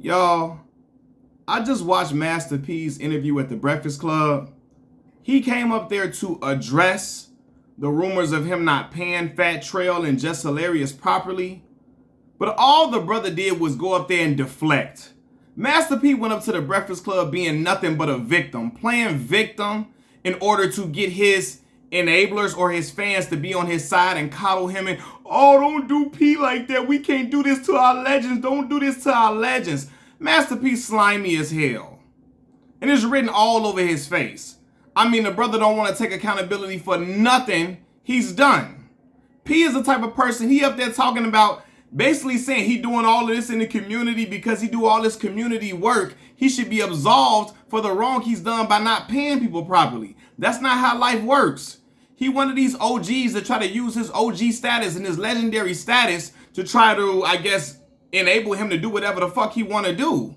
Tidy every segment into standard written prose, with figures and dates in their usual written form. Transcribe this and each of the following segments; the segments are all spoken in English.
Y'all, I just watched Master P's interview at the Breakfast Club. He came up there to address the rumors of him not paying Fat Trail and Just Hilarious properly. But all the brother did was go up there and deflect. Master P went up to the Breakfast Club being nothing but a victim, playing victim in order to get his enablers or his fans to be on his side and coddle him and, oh, don't do P like that. We can't do this to our legends. Don't do this to our legends. Master P slimy as hell. And it's written all over his face. I mean, the brother don't want to take accountability for nothing he's done. P is the type of person, he up there talking about, basically saying he doing all of this in the community because he do all this community work. He should be absolved for the wrong he's done by not paying people properly. That's not how life works. He one of these OGs that try to use his OG status and his legendary status to try to, I guess, enable him to do whatever the fuck he want to do,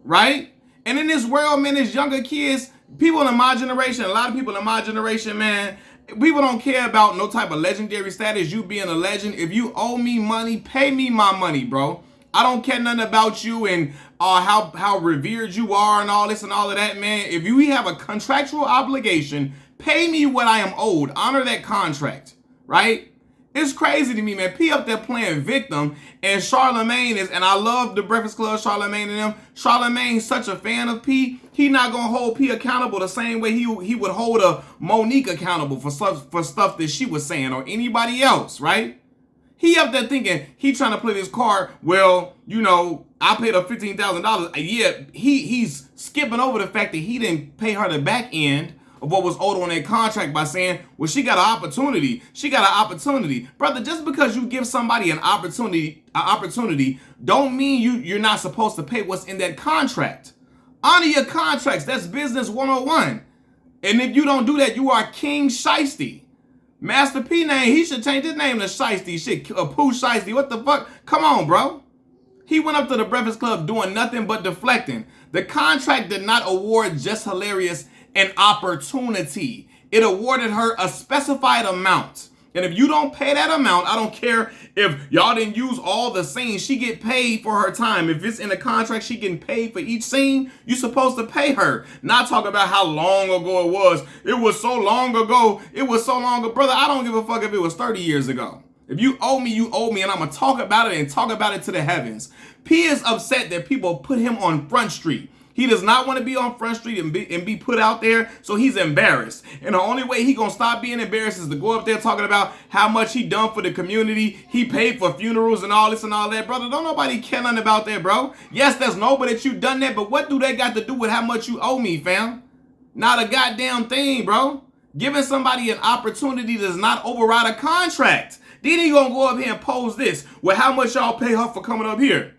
right? And in this world, man, there's younger kids, people in my generation, a lot of people in my generation, man, people don't care about no type of legendary status, you being a legend. If you owe me money, pay me my money, bro. I don't care nothing about you and how revered you are and all this and all of that, man. If you have a contractual obligation, pay me what I am owed. Honor that contract, right? It's crazy to me, man. P up there playing victim, and Charlemagne is, and I love the Breakfast Club, Charlemagne and them. Charlemagne's such a fan of P. He not gonna hold P accountable the same way he would hold a Monique accountable for stuff that she was saying or anybody else, right? He up there thinking he trying to play this card. Well, you know, I paid her $15,000 a year. He's skipping over the fact that he didn't pay her the back end of what was owed on that contract by saying, well, she got an opportunity. She got an opportunity. Brother, just because you give somebody an opportunity don't mean you're not supposed to pay what's in that contract. Honor your contracts. That's business 101. And if you don't do that, you are King Shiesty. Master P name, he should change his name to Shiesty. Shit, Pooh Shiesty. What the fuck? Come on, bro. He went up to the Breakfast Club doing nothing but deflecting. The contract did not award Just Hilarious an opportunity. It awarded her a specified amount. And if you don't pay that amount, I don't care if y'all didn't use all the scenes, she get paid for her time. If it's in the contract, she getting paid for each scene, you're supposed to pay her. Not talk about how long ago it was. It was so long ago. It was so long ago. Brother, I don't give a fuck if it was 30 years ago. If you owe me, you owe me, and I'm going to talk about it and talk about it to the heavens. P is upset that people put him on Front Street. He does not want to be on Front Street and be put out there, so he's embarrassed. And the only way he gonna stop being embarrassed is to go up there talking about how much he done for the community. He paid for funerals and all this and all that. Brother, don't nobody care nothing about that, bro. Yes, that's noble that you done that, but what do they got to do with how much you owe me, fam? Not a goddamn thing, bro. Giving somebody an opportunity does not override a contract. Then he gonna go up here and pose this. Well, how much y'all pay her for coming up here?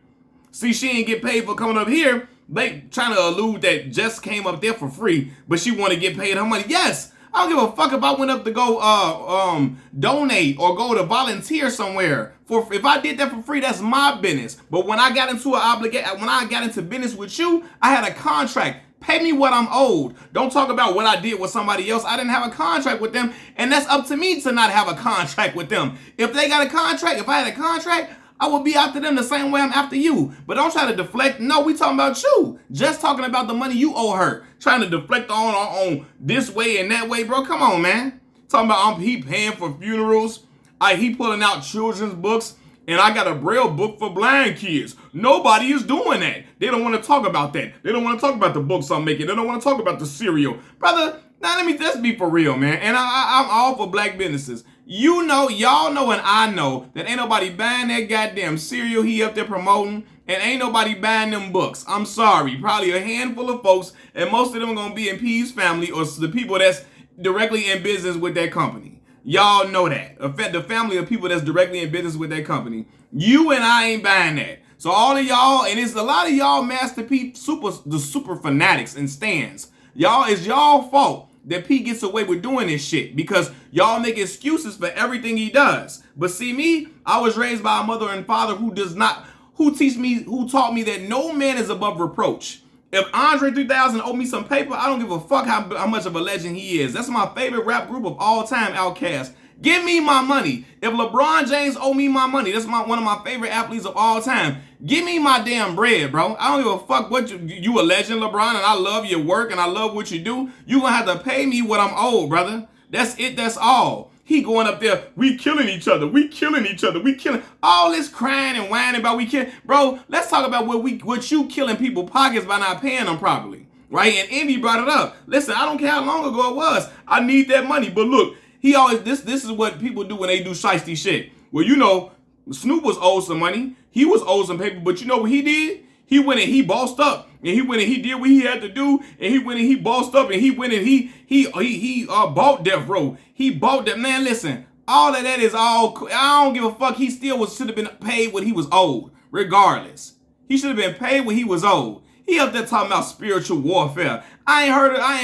See, she ain't get paid for coming up here. They trying to allude that Jess came up there for free, but she want to get paid her money. Yes, I don't give a fuck if I went up to go donate or go to volunteer somewhere. If I did that for free, that's my business. But when I got into when I got into business with you, I had a contract. Pay me what I'm owed. Don't talk about what I did with somebody else. I didn't have a contract with them, and that's up to me to not have a contract with them. If they got a contract, if I had a contract, I would be after them the same way I'm after you. But don't try to deflect. No, we talking about you. Just talking about the money you owe her. Trying to deflect on this way and that way, bro. Come on, man. Talking about he paying for funerals. He pulling out children's books. And I got a Braille book for blind kids. Nobody is doing that. They don't want to talk about that. They don't want to talk about the books I'm making. They don't want to talk about the cereal. Brother, now let's be for real, man. And I'm all for black businesses. You know, y'all know, and I know that ain't nobody buying that goddamn cereal he up there promoting, and ain't nobody buying them books. I'm sorry. Probably a handful of folks, and most of them are going to be in P's family or the people that's directly in business with that company. Y'all know that. The family of people that's directly in business with that company. You and I ain't buying that. So all of y'all, and it's a lot of y'all Master P the super fanatics and stands. Y'all, it's y'all fault that P gets away with doing this shit because y'all make excuses for everything he does. But see me, I was raised by a mother and father who taught me that no man is above reproach. If Andre 3000 owed me some paper, I don't give a fuck how much of a legend he is. That's my favorite rap group of all time, Outkast. Give me my money. If LeBron James owe me my money, that's one of my favorite athletes of all time. Give me my damn bread, bro. I don't give a fuck what you a legend, LeBron, and I love your work and I love what you do. You gonna have to pay me what I'm owed, brother. That's it. That's all. He going up there, we killing each other. We killing each other. We killing all this crying and whining about we kill. Bro, let's talk about what you killing people pockets by not paying them properly. Right? And Envy brought it up. Listen, I don't care how long ago it was. I need that money. But look, he always this is what people do when they do shiesty shit. Well, you know, Snoop was owed some money. He was owed some paper, but you know what he did? He went and he bossed up, and he went and he did what he had to do, and he went and he bossed up, and he went and he bought Death Row. He bought that. Man, listen, all of that is all. I don't give a fuck. He still should have been paid what he was owed, regardless. He should have been paid what he was owed. He up there talking about spiritual warfare. I ain't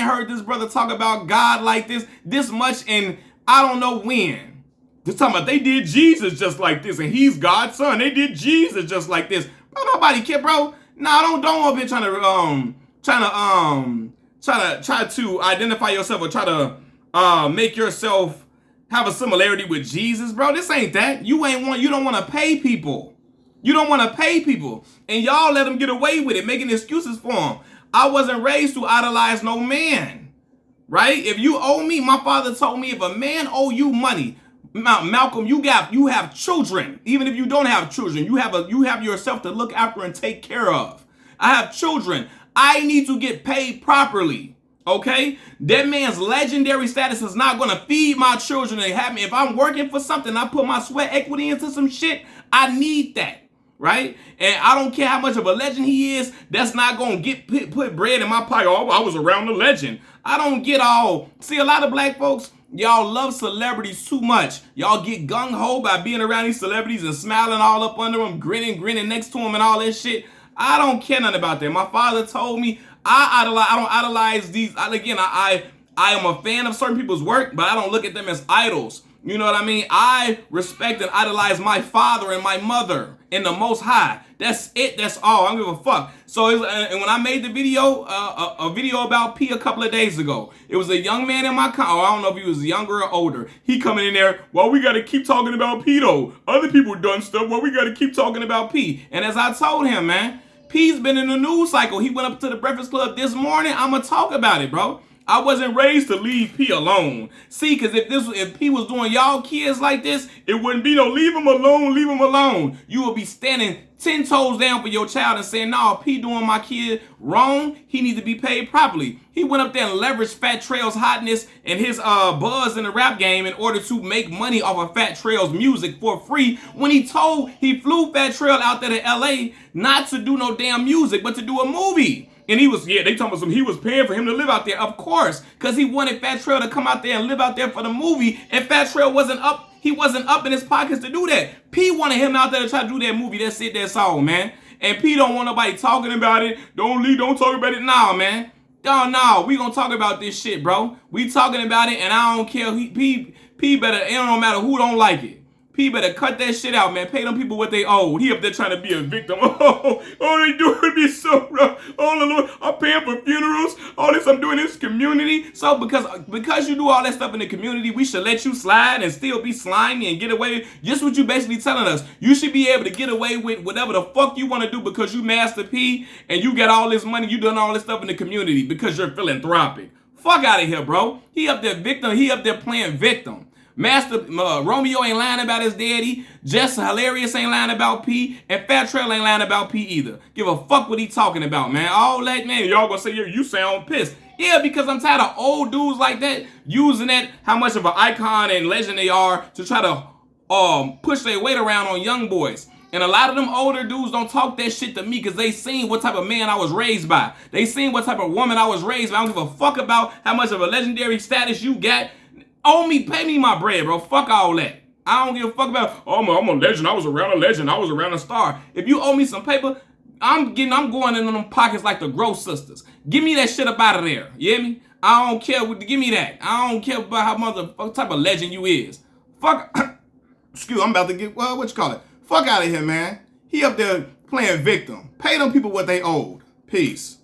heard this brother talk about God like this much, and I don't know when. They're talking about they did Jesus just like this, and he's God's son. They did Jesus just like this. Bro, nobody care, bro. Nah, don't up here try to identify yourself or try to make yourself have a similarity with Jesus, bro. This ain't that. You don't want to pay people. You don't want to pay people, and y'all let them get away with it, making excuses for them. I wasn't raised to idolize no man, right? If you owe me, my father told me if a man owe you money, Malcolm, you have children. Even if you don't have children, you have yourself to look after and take care of. I have children. I need to get paid properly. Okay? That man's legendary status is not going to feed my children and have me. If I'm working for something, I put my sweat equity into some shit, I need that. Right? And I don't care how much of a legend he is, that's not going to get put bread in my pocket. Oh, I was around the legend. I don't get all. See, a lot of black folks, y'all love celebrities too much. Y'all get gung-ho by being around these celebrities and smiling all up under them, grinning next to them and all that shit. I don't care nothing about that. My father told me I don't idolize these. I am a fan of certain people's work, but I don't look at them as idols. You know what I mean? I respect and idolize my father and my mother in the Most High. That's it. That's all. I don't give a fuck. So and when I made the video, a video about P a couple of days ago, it was a young man in my I don't know if he was younger or older. He coming in there, well, we got to keep talking about P though. Other people done stuff. Well, we got to keep talking about P. And as I told him, man, P's been in the news cycle. He went up to the Breakfast Club this morning. I'm going to talk about it, bro. I wasn't raised to leave P alone. See, because if P was doing y'all kids like this, it wouldn't be no leave him alone, leave him alone. You would be standing 10 toes down for your child and saying, no, P doing my kid wrong. He needs to be paid properly. He went up there and leveraged Fat Trail's hotness and his buzz in the rap game in order to make money off of Fat Trail's music for free when he flew Fat Trail out there to LA not to do no damn music, but to do a movie. And they talking about he was paying for him to live out there, of course, because he wanted Fat Trail to come out there and live out there for the movie, and Fat Trail wasn't up in his pockets to do that. P wanted him out there to try to do that movie. That's it, that's all, man. And P don't want nobody talking about it. Don't talk about it now, man. No, we gonna talk about this shit, bro. We talking about it, and I don't care. P better, it don't matter who don't like it. P better cut that shit out, man. Pay them people what they owe. He up there trying to be a victim. Oh, they doing me so rough. Oh, Lord, I'm paying for funerals. All this I'm doing in this community. So because you do all that stuff in the community, we should let you slide and still be slimy and get away. Just what you basically telling us. You should be able to get away with whatever the fuck you want to do because you Master P and you got all this money. You done all this stuff in the community because you're philanthropic. Fuck out of here, bro. He up there victim. He up there playing victim. Master Romeo ain't lying about his daddy. Jess Hilarious ain't lying about P. And Fat Trail ain't lying about P either. Give a fuck what he talking about, man. All that, man. Y'all gonna say you sound pissed. Yeah, because I'm tired of old dudes like that using that, how much of an icon and legend they are to try to push their weight around on young boys. And a lot of them older dudes don't talk that shit to me because they seen what type of man I was raised by. They seen what type of woman I was raised by. I don't give a fuck about how much of a legendary status you got. Pay me my bread, bro. Fuck all that. I don't give a fuck about, I'm a legend. I was around a legend. I was around a star. If you owe me some paper, I'm going into them pockets like the Gross Sisters. Give me that shit up out of there. You hear me? I don't care. Give me that. I don't care about what type of legend you is. Fuck. Excuse, I'm about to get, what you call it? Fuck out of here, man. He up there playing victim. Pay them people what they owed. Peace.